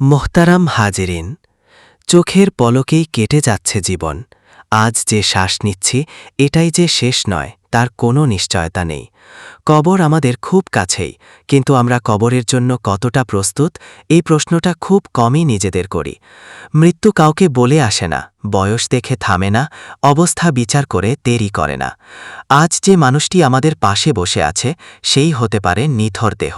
মোহতারাম হাজেরিন, চোখের পলকেই কেটে যাচ্ছে জীবন। আজ যে শ্বাস নিচ্ছি এটাই যে শেষ নয় তার কোনো নিশ্চয়তা নেই। কবর আমাদের খুব কাছেই, কিন্তু আমরা কবরের জন্য কতটা প্রস্তুত এই প্রশ্নটা খুব কমই নিজেদের করি। মৃত্যু কাউকে বলে আসে না, বয়স দেখে থামে না, অবস্থা বিচার করে দেরি করে না। আজ যে মানুষটি আমাদের পাশে বসে আছে সেই হতে পারে নিথর দেহ।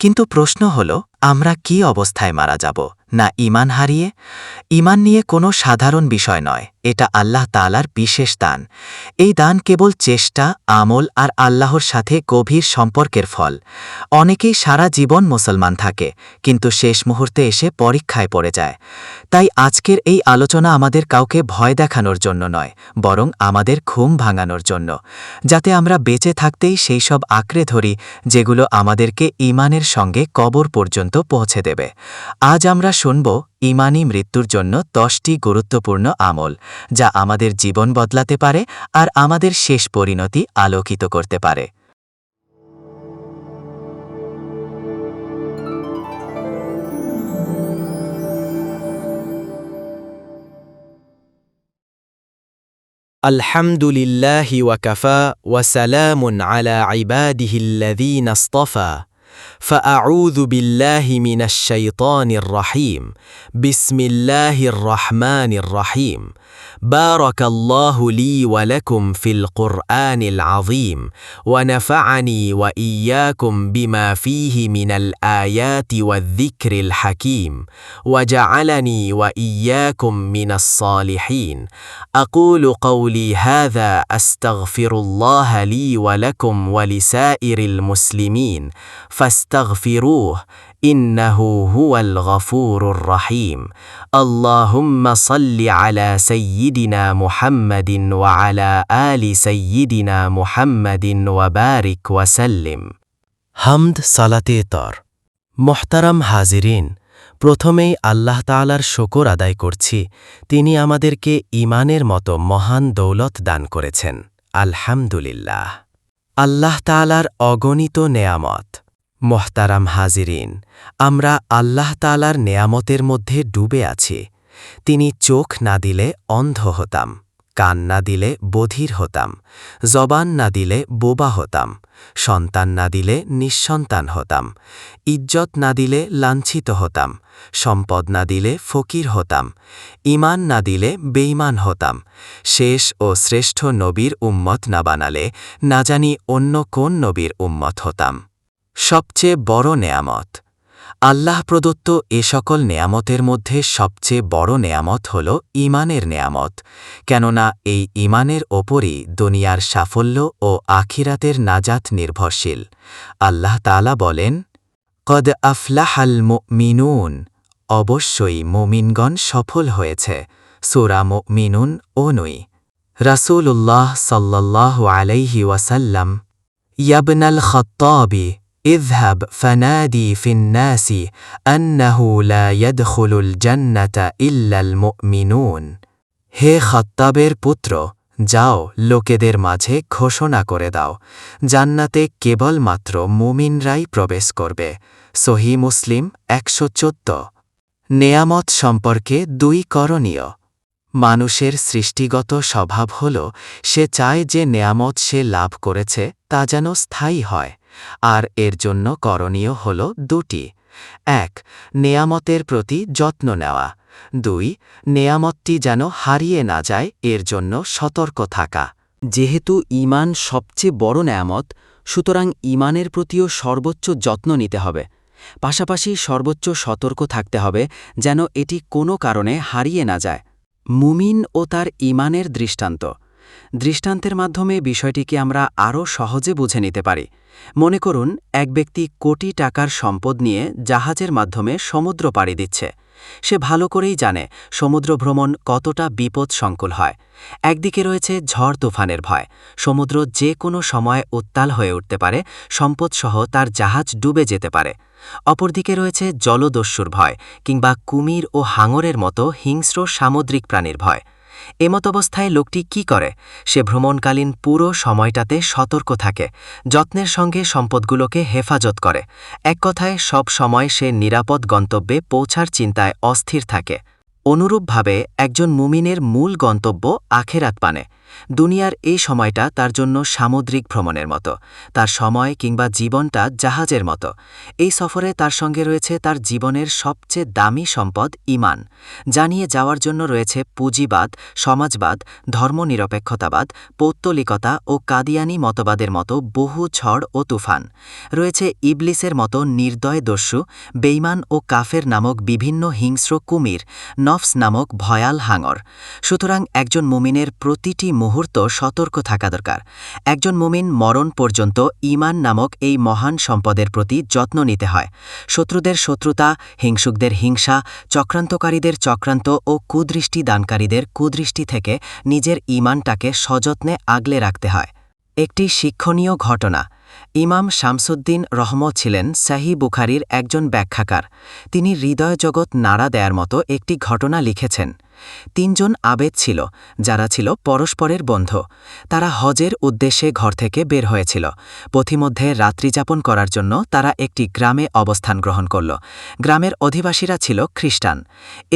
কিন্তু প্রশ্ন হল, আমরা কি অবস্থায় মারা যাব? না ঈমান হারিয়ে? ঈমান নিয়ে কোনো সাধারণ বিষয় নয়, এটা আল্লাহ তাআলার বিশেষ দান। এই দান কেবল চেষ্টা, আমল আর আল্লাহর সাথে গভীর সম্পর্কের ফল। অনেকেই সারা জীবন মুসলমান থাকে, কিন্তু শেষ মুহূর্তে এসে পরীক্ষায় পড়ে যায়। তাই আজকের এই আলোচনা আমাদের কাউকে ভয় দেখানোর জন্য নয়, বরং আমাদের ঘুম ভাঙানোর জন্য, যাতে আমরা বেঁচে থাকতেই সেই সব আঁকড়ে ধরি যেগুলো আমাদেরকে ঈমানের সঙ্গে কবর পর্যন্ত পৌঁছে দেবে। আজ আমরা শুনব ঈমানী মৃত্যুর জন্য 10টি গুরুত্বপূর্ণ আমল, যা আমাদের জীবন বদলাতে পারে আর আমাদের শেষ পরিণতি আলোকিত করতে পারে। আলহামদুলিল্লাহি ওয়াকাফা ওয়াসালামুন আলা ইবাদিহিল্লাযীনা ইসতাফা ফাআউযু বিল্লাহি মিনাশ শাইতানির রাহিম বিসমিল্লাহির রহমানির রহিম বারাকাল্লাহু লি ওয়া লাকুম ফিল কুরআনিল আযীম ওয়া নাফা'আনি ওয়া ইয়্যাকুম বিমা ফীহি মিনাল আয়াতি ওয়ায-যিকরিল হাকীম ওয়া জা'আলানি ওয়া ইয়্যাকুম মিনাস সালিহিন আকুলু قولي هذا أستغفر الله لي ولكم ولسائر المسلمين فاستغفروه إنه هو الغفور الرحيم اللهم صل على سيدنا محمد وعلى آل سيدنا محمد وبارك وسلم হামদ সালাতে তর। মোহতারাম হাজিরিন, প্রথমেই আল্লাহ তাআলার শুকর আদায় করছি, তিনি আমাদেরকে ঈমানের মতো মহান দৌলত দান করেছেন। আলহামদুলিল্লাহ। আল্লাহ তাআলার অগণিত নেয়ামত। মোহতারাম হাজিরিন, আমরা আল্লাহ তাআলার নেয়ামতের মধ্যে ডুবে আছি। তিনি চোখ না দিলে অন্ধ হতাম, কান না দিলে বধির হতাম, জবান না দিলে বোবা হতাম, সন্তান না দিলে নিঃসন্তান হতাম, ইজ্জত না দিলে লাঞ্ছিত হতাম, সম্পদ না দিলে ফকির হতাম, ঈমান না দিলে বেঈমান হতাম, শেষ ও শ্রেষ্ঠ নবীর উম্মত না বানালে না জানি অন্য কোন নবীর উম্মত হতাম। সবচেয়ে বড় নেয়ামত। আল্লাহ প্রদত্ত এ সকল নেয়ামতের মধ্যে সবচেয়ে বড় নেয়ামত হল ঈমানের নেয়ামত, কেননা এই ঈমানের ওপরই দুনিয়ার সাফল্য ও আখিরাতের নাজাত নির্ভরশীল। আল্লাহ তাআলা বলেন, কদ আফলাহাল মুমিনুন, অবশ্যই মুমিনগণ সফল হয়েছে। সূরা মুমিনুন 9। রাসূলুল্লাহ সাল্লাল্লাহু আলাইহি ওয়াসাল্লাম, ইয়াবনাল খাত্তাবি اذهب فنادي في الناس أنه لا يدخل الجنة إلا المؤمنون হে খাত্তাবের পুত্র, যাও লোকেদের মাঝে ঘোষণা করে দাও, জান্নাতে কেবলমাত্র মুমিনরাই প্রবেশ করবে। সহিহ মুসলিম 114। নেয়ামত সম্পর্কে 2 করণীয়। মানুষের সৃষ্টিগত স্বভাব হল সে চায় যে নেয়ামত সে লাভ করেছে তা যেন স্থায়ী হয়, আর এর জন্য করণীয় হল 2টি। 1. নেয়ামতের প্রতি যত্ন নেওয়া। 2. নেয়ামতটি যেন হারিয়ে না যায় এর জন্য সতর্ক থাকা। যেহেতু ঈমান সবচেয়ে বড় নেয়ামত, সুতরাং ঈমানের প্রতিও সর্বোচ্চ যত্ন নিতে হবে, পাশাপাশি সর্বোচ্চ সতর্ক থাকতে হবে যেন এটি কোনো কারণে হারিয়ে না যায়। মুমিন ও তার ঈমানের দৃষ্টান্ত। দৃষ্টান্তের মাধ্যমে বিষয়টিকে আমরা আরও সহজে বুঝে নিতে পারি। মনে করুন, এক ব্যক্তি কোটি টাকার সম্পদ নিয়ে জাহাজের মাধ্যমে সমুদ্র পাড়ি দিচ্ছে। সে ভালো করেই জানে সমুদ্র ভ্রমণ কতটা বিপদসংকুল হয়। একদিকে রয়েছে ঝড় তুফানের ভয়, সমুদ্র যে কোনো সময় উত্তাল হয়ে উঠতে পারে, সম্পদসহ তার জাহাজ ডুবে যেতে পারে। অপরদিকে রয়েছে জলদস্যুর ভয় কিংবা কুমির ও হাঙরের মতো হিংস্র সামুদ্রিক প্রাণীর ভয়। এমতাবস্থায় লোকটি কি করে? সে ভ্রমণকালীন পুরো সময়টাতে সতর্ক থাকে, যত্নের সঙ্গে সম্পদগুলোকে হেফাজত করে। এক কথায় সব সময় সে নিরাপদ গন্তব্যে পৌঁছার চিন্তায় অস্থির থাকে। অনুরূপভাবে একজন মুমিনের মূল গন্তব্য আখেরাত পানে। দুনিয়ার এই সময়টা তার জন্য সামুদ্রিক ভ্রমণের মতো, তার সময় কিংবা জীবনটা জাহাজের মতো। এই সফরে তার সঙ্গে রয়েছে তার জীবনের সবচেয়ে দামি সম্পদ ঈমান, যা নিয়ে যাওয়ার জন্য রয়েছে পুঁজিবাদ, সমাজবাদ, ধর্মনিরপেক্ষতাবাদ, পৌত্তলিকতা ও কাদিয়ানি মতবাদের মতো বহু ঝড় ও তুফান। রয়েছে ইবলিসের মতো নির্দয় দস্যু, বেঈমান ও কাফের নামক বিভিন্ন হিংস্র কুমির, নফস নামক ভয়াল হাঙর। সুতরাং একজন মুমিনের প্রতিটি মুহূর্ত সতর্ক থাকা দরকার। একজন মুমিন মরণ পর্যন্ত ঈমান নামক এই মহান সম্পদের প্রতি যত্ন নিতে হয়। শত্রুদের শত্রুতা, হিংসুকদের হিংসা, চক্রান্তকারীদের চক্রান্ত ও কুদৃষ্টি দানকারীদের কুদৃষ্টি থেকে নিজের ঈমানটাকে সযত্নে আগলে রাখতে হয়। একটি শিক্ষণীয় ঘটনা। ইমাম শামসুদ্দিন রহমত ছিলেন সহিহ বুখারীর একজন ব্যাখ্যাকার। তিনি হৃদয়জগৎ নাড়া দেয়ার মতো একটি ঘটনা লিখেছেন। ৩ জন আবেদ ছিল, যারা ছিল পরস্পরের বন্ধু। তারা হজের উদ্দেশ্যে ঘর থেকে বের হয়েছিল। পথিমধ্যে রাত্রিযাপন করার জন্য তারা একটি গ্রামে অবস্থান গ্রহণ করল। গ্রামের অধিবাসীরা ছিল খ্রিস্টান।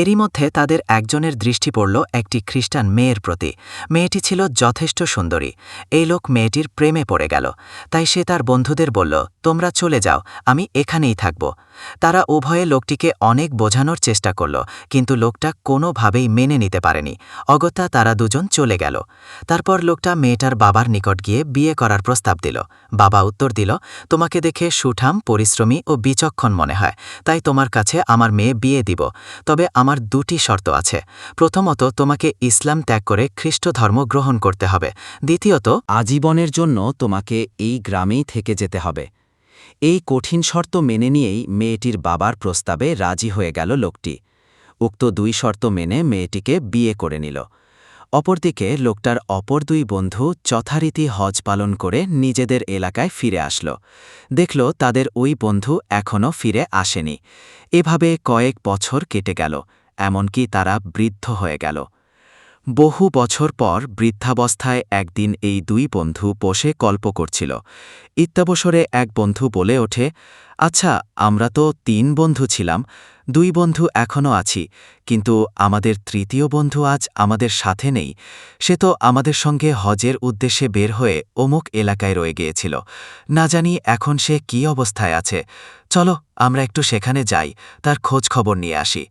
এরই মধ্যে তাদের একজনের দৃষ্টি পড়ল একটি খ্রিস্টান মেয়ের প্রতি। মেয়েটি ছিল যথেষ্ট সুন্দরী। এই লোক মেয়েটির প্রেমে পড়ে গেল। তাই সে তার বন্ধুদের বলল, তোমরা চলে যাও, আমি এখানেই থাকব। তারা উভয়ে লোকটিকে অনেক বোঝানোর চেষ্টা করল, কিন্তু লোকটা কোনোভাবেই মেনে নিতে পারেনি। অগত্যা তারা দুজন চলে গেল। তারপর লোকটা মেয়েটার বাবার নিকট গিয়ে বিয়ে করার প্রস্তাব দিল। বাবা উত্তর দিল, তোমাকে দেখে সুঠাম, পরিশ্রমী ও বিচক্ষণ মনে হয়, তাই তোমার কাছে আমার মেয়ে বিয়ে দিব। তবে আমার 2টি শর্ত আছে। প্রথমত, তোমাকে ইসলাম ত্যাগ করে খ্রিস্ট ধর্ম গ্রহণ করতে হবে। দ্বিতীয়ত, আজীবনের জন্য তোমাকে এই গ্রামেই থেকে যেতে হবে। এই কঠিন শর্ত মেনে নিয়েই মেয়েটির বাবার প্রস্তাবে রাজি হয়ে গেল লোকটি। উক্ত 2 শর্ত মেনে মেয়েটিকে বিয়ে করে নিল। অপরদিকে লোকটার অপর 2 বন্ধু যথারীতি হজ পালন করে নিজেদের এলাকায় ফিরে আসল। দেখল তাদের ওই বন্ধু এখনও ফিরে আসেনি। এভাবে কয়েক বছর কেটে গেল, এমনকি তারা বৃদ্ধ হয়ে গেল। বহু বছর পর বৃদ্ধাবস্থায় একদিন এই 2 বন্ধু বসে গল্প করছিল। ইত্যবসরে এক বন্ধু বলে ওঠে, আচ্ছা, আমরা তো 3 বন্ধু ছিলাম, 2 বন্ধু এখনও আছি, কিন্তু আমাদের 3য় বন্ধু আজ আমাদের সাথে নেই। সে তো আমাদের সঙ্গে হজের উদ্দেশ্যে বের হয়ে অমুক এলাকায় রয়ে গিয়েছিল। না জানি এখন সে কী অবস্থায় আছে। চলো আমরা একটু সেখানে যাই, তার খোঁজ খবর নিয়ে আসি।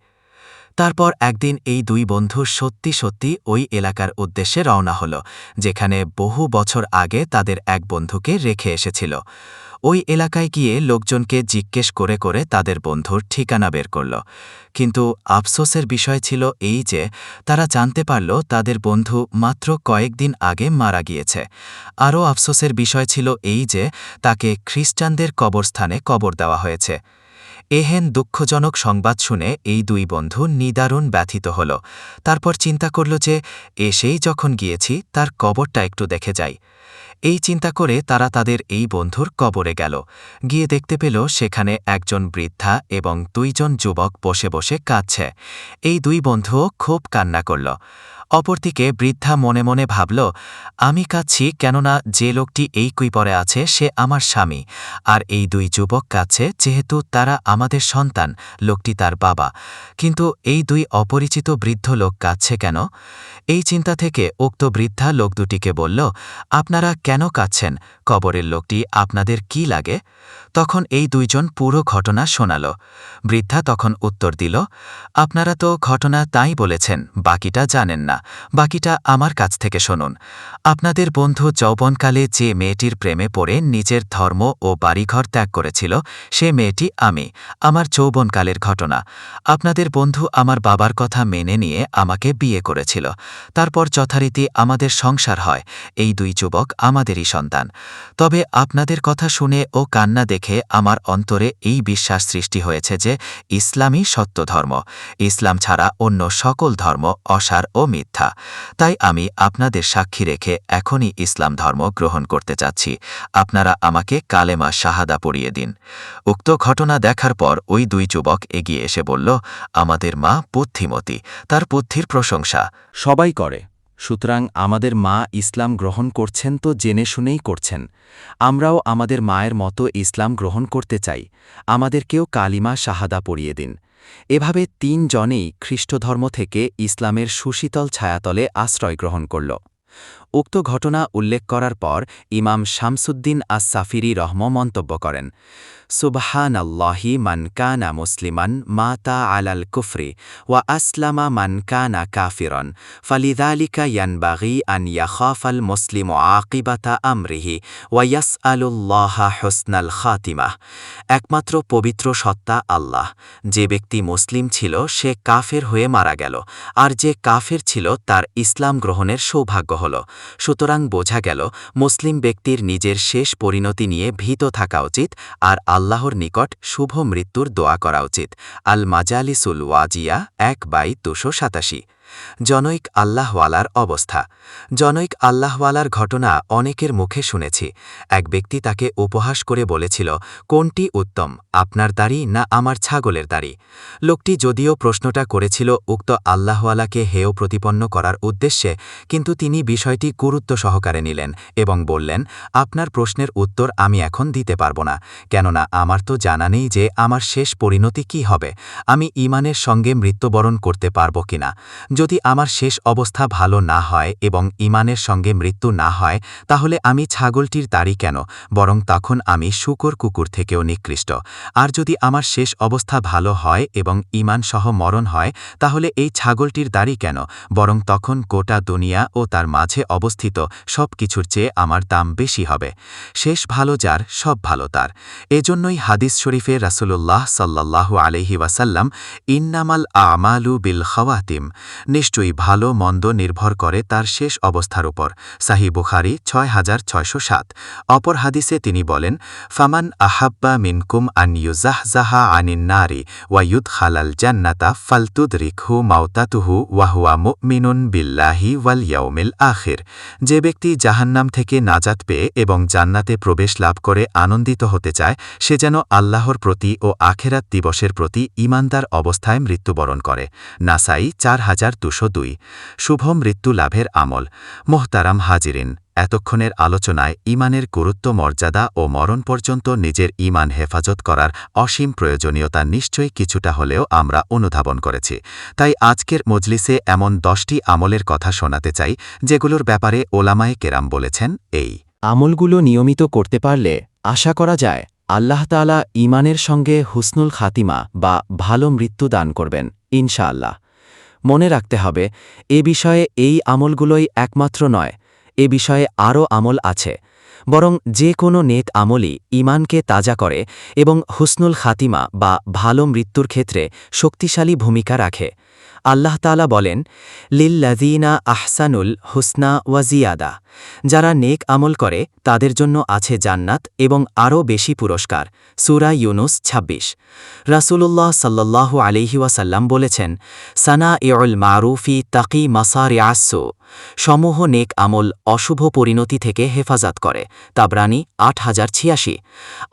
তারপর একদিন এই 2 বন্ধু সত্যি সত্যি ওই এলাকার উদ্দেশ্যে রওনা হল, যেখানে বহু বছর আগে তাদের এক বন্ধুকে রেখে এসেছিল। ওই এলাকায় গিয়ে লোকজনকে জিজ্ঞেস করে করে তাদের বন্ধুর ঠিকানা বের করল। কিন্তু আফসোসের বিষয় ছিল এই যে তারা জানতে পারল তাদের বন্ধু মাত্র কয়েকদিন আগে মারা গিয়েছে। আরও আফসোসের বিষয় ছিল এই যে তাকে খ্রিস্টানদের কবরস্থানে কবর দেওয়া হয়েছে। এহেন দুঃখজনক সংবাদ শুনে এই 2 বন্ধু নিদারুণ ব্যথিত হল। তারপর চিন্তা করল যে এসেই যখন গিয়েছি তার কবরটা একটু দেখে যাই। এই চিন্তা করে তারা তাদের এই বন্ধুর কবরে গেল। গিয়ে দেখতে পেল সেখানে একজন বৃদ্ধা এবং 2 জন যুবক বসে বসে কাঁদছে। এই 2 বন্ধুও খুব কান্না করল। অপরদিকে বৃদ্ধা মনে মনে ভাবল, আমি কাঁদছি কেননা যে লোকটি এই কুইপরে আছে সে আমার স্বামী, আর এই 2 যুবক কাঁদছে যেহেতু তারা আমাদের সন্তান, লোকটি তার বাবা। কিন্তু এই 2 অপরিচিত বৃদ্ধ লোক কাঁদছে কেন? এই চিন্তা থেকে উক্ত বৃদ্ধা লোক দুটিকে বলল, আপনারা কেন কাঁদছেন? কবরের লোকটি আপনাদের কি লাগে? তখন এই 2 জন পুরো ঘটনা শোনাল। বৃদ্ধা তখন উত্তর দিল, আপনারা তো ঘটনা তাই বলেছেন, বাকিটা জানেন না। বাকিটা আমার কাছ থেকে শুনুন। আপনাদের বন্ধু যৌবনকালে যে মেয়েটির প্রেমে পড়ে নিজের ধর্ম ও বাড়িঘর ত্যাগ করেছিল, সে মেয়েটি আমি, আমার যৌবনকালের ঘটনা। আপনাদের বন্ধু আমার বাবার কথা মেনে নিয়ে আমাকে বিয়ে করেছিল। তারপর যথারীতি আমাদের সংসার হয়। এই 2 যুবক যুবক আমাদেরই সন্তান। তবে আপনাদের কথা শুনে ও কান্না দেখে আমার অন্তরে এই বিশ্বাস সৃষ্টি হয়েছে যে ইসলামই সত্য ধর্ম, ইসলাম ছাড়া অন্য সকল ধর্ম অসার ও মিথ্যা। তাই আমি আপনাদের সাক্ষী রেখে এখনই ইসলাম ধর্ম গ্রহণ করতে চাচ্ছি। আপনারা আমাকে কালেমা শাহাদা পড়িয়ে দিন। উক্ত ঘটনা দেখার পর ওই দুই যুবক এগিয়ে এসে বলল, আমাদের মা বুদ্ধিমতী, তার বুদ্ধির প্রশংসা। সবাই করে, সুতরাং আমাদের মা ইসলাম গ্রহণ করছেন তো জেনে শুনেই করছেন। আমরাও আমাদের মায়ের মতো ইসলাম গ্রহণ করতে চাই, আমাদেরকেও কালিমা শাহাদা পড়িয়ে দিন। এভাবে ৩ জনেই খ্রিস্টধর্ম থেকে ইসলামের সুশীতল ছায়াতলে আশ্রয় গ্রহণ করল। উক্ত ঘটনা উল্লেখ করার পর ইমাম শামসুদ্দিন আস-সাফিরি মন্তব্য করেন, সুবহানাল্লাহি মান কানা মুসলিমান মাতা আলাল কুফরি ওয়া আসলামা মান কানা কাফিরন ফালিযালিকা ইয়ানবাগি আন ইয়াখাফাল মুসলিমু আকিবাতা আমরিহি ওয়া ইয়াসআলুল্লাহা হুসনাল খাতিমাহ। একমাত্র পবিত্র সত্তা আল্লাহ। যে ব্যক্তি মুসলিম ছিল সে কাফের হয়ে মারা গেল, আর যে কাফের ছিল তার ইসলাম গ্রহণের সৌভাগ্য হল। সুতরাং বোঝা গেল মুসলিম ব্যক্তির নিজের শেষ পরিণতি নিয়ে ভীত থাকা উচিত আর আল্লাহর নিকট শুভ মৃত্যুর দোয়া করা উচিত। আল মাজালিসুল ওয়াজিয়া ১/২৮৭। জনৈক আল্লাহওয়ালার অবস্থা। জনৈক আল্লাহওয়ালার ঘটনা অনেকের মুখে শুনেছি। এক ব্যক্তি তাকে উপহাস করে বলেছিল, কোনটি উত্তম, আপনার দাড়ি না আমার ছাগলের দাড়ি? লোকটি যদিও প্রশ্নটা করেছিল উক্ত আল্লাহওয়ালাকে হেয় প্রতিপন্ন করার উদ্দেশ্যে, কিন্তু তিনি বিষয়টি গুরুত্ব সহকারে নিলেন এবং বললেন, আপনার প্রশ্নের উত্তর আমি এখন দিতে পারব না, কেননা আমার তো জানা নেই যে আমার শেষ পরিণতি কি হবে, আমি ঈমানের সঙ্গে মৃত্যুবরণ করতে পারব কিনা। যদি আমার শেষ অবস্থা ভালো না হয় এবং ঈমানের সঙ্গে মৃত্যু না হয়, তাহলে আমি ছাগলটির দাড়ি কেন, বরং তখন আমি শূকর কুকুর থেকেও নিকৃষ্ট। আর যদি আমার শেষ অবস্থা ভালো হয় এবং ঈমান সহ মরণ হয়, তাহলে এই ছাগলটির দাড়ি কেন, বরং তখন গোটা দুনিয়া ও তার মাঝে অবস্থিত সব কিছুর চেয়ে আমার দাম বেশি হবে। শেষ ভালো যার, সব ভালো তার। এজন্যই হাদিস শরীফে রাসূলুল্লাহ সাল্লাল্লাহু আলাইহি ওয়াসাল্লাম, ইন্নামাল আমালু বিল খাওয়াতিম, নিশ্চয়ই ভালো মন্দ নির্ভর করে তার শেষ অবস্থার উপর। সাহিহ বুখারী ৬৬০৭। অপর হাদিসে তিনি বলেন, ফামান আহাব্বা মিনকুম আন ইউজাহজাহা আনিন নারি ওয়া ইউদখালাল জান্নাতা ফালতুদরিকহু মাউতাতুহু ওয়া হুয়া মুমিনুন বিল্লাহি ওয়াল ইয়াউমিল আখির। যে ব্যক্তি জাহান্নাম থেকে নাজাত পেয়ে এবং জান্নাতে প্রবেশ লাভ করে আনন্দিত হতে চায়, সে যেন আল্লাহর প্রতি ও আখেরাত দিবসের প্রতি ঈমানদার অবস্থায় মৃত্যুবরণ করে। নাসাই ৪২০২। শুভ মৃত্যু লাভের আমল। মোহতারাম হাজিরিন, এতক্ষণের আলোচনায় ঈমানের গুরুত্ব, মর্যাদা ও মরণ পর্যন্ত নিজের ঈমান হেফাজত করার অসীম প্রয়োজনীয়তা নিশ্চয়ই কিছুটা হলেও আমরা অনুধাবন করেছি। তাই আজকের মজলিসে এমন 10টি আমলের কথা শোনাতে চাই, যেগুলোর ব্যাপারে ওলামায়ে কেরাম বলেছেন, এই আমলগুলো নিয়মিত করতে পারলে আশা করা যায় আল্লাহ তাআলা ঈমানের সঙ্গে হুসনুল খাতিমা বা ভালো মৃত্যু দান করবেন ইনশাআল্লাহ। মনে রাখতে হবে, এ বিষয়ে এই আমলগুলোই একমাত্র নয়, এ বিষয়ে আরও আমল আছে। বরং যে কোনো নেক আমলই ঈমানকে তাজা করে এবং হুসনুল খাতিমা বা ভালো মৃত্যুর ক্ষেত্রে শক্তিশালী ভূমিকা রাখে। আল্লাহ তাআলা বলেন, লিল্লাযীনা আহসানুল হুসনা ওয়া জিয়াদা, যারা নেক আমল করে তাদের জন্য আছে জান্নাত এবং আরও বেশি পুরস্কার। সূরা ইউনুস ২৬। রাসূলুল্লাহ সাল্লাল্লাহু আলাইহি ওয়াসাল্লাম বলেছেন, সানাইউল মারুফি তাকি মাসারিআস সু, সমূহ নেক আমল অশুভ পরিণতি থেকে হেফাজত করে। তাবরানী ৮০৮৬।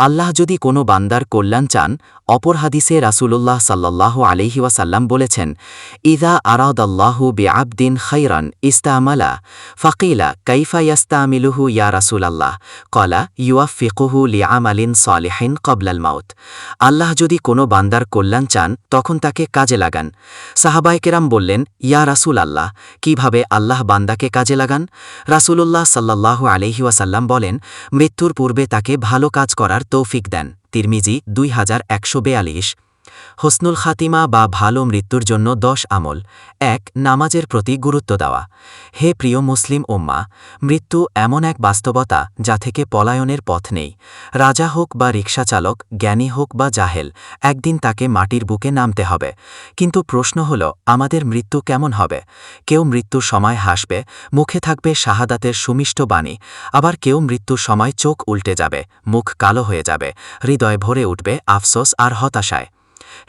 আল্লাহ যদি কোনো বান্দার কল্যাণ চান, অপর হাদিসে রাসূলুল্লাহ সাল্লাল্লাহু আলাইহি ওয়াসাল্লাম বলেছেন, ইযা আরাদাল্লাহু বিআবদিন খায়রান ইস্তামালা ফাকিলা কাইফা ইয়াস্তামিলুহু ইয়া রাসূলাল্লাহ ক্বালা ইউয়াফিকুহু লিআমালিন সালিহিন ক্বাবলাল মাউত। আল্লাহ যদি কোনো বান্দার কল্যাণ চান, তখন তাকে কাজে লাগান। সাহাবায়ে কেরাম বললেন, ইয়া রাসূলাল্লাহ, কিভাবে আল্লাহ বান্দাকে কাজে লাগান? রাসূলুল্লাহ সাল্লাল্লাহু আলাইহি ওয়াসাল্লাম বলেন, মৃত্যুর পূর্বে তাকে ভালো কাজ করার তৌফিক দেন। তিরমিজি ২১৪২। হুসনুল খাতিমা বা ভালো মৃত্যুর জন্য 10 আমল। 1. নামাজের প্রতি গুরুত্ব দেওয়া। হে প্রিয় মুসলিম উম্মা, মৃত্যু এমন এক বাস্তবতা যা থেকে পলায়নের পথ নেই। রাজা হোক বা রিকশাচালক, জ্ঞানী হোক বা জাহেল, একদিন তাকে মাটির বুকে নামতে হবে। কিন্তু প্রশ্ন হল, আমাদের মৃত্যু কেমন হবে? কেউ মৃত্যুর সময় হাসবে, মুখে থাকবে শাহাদাতের সুমিষ্ট বাণী, আবার কেউ মৃত্যুর সময় চোখ উল্টে যাবে, মুখ কালো হয়ে যাবে, হৃদয় ভরে উঠবে আফসোস আর হতাশায়।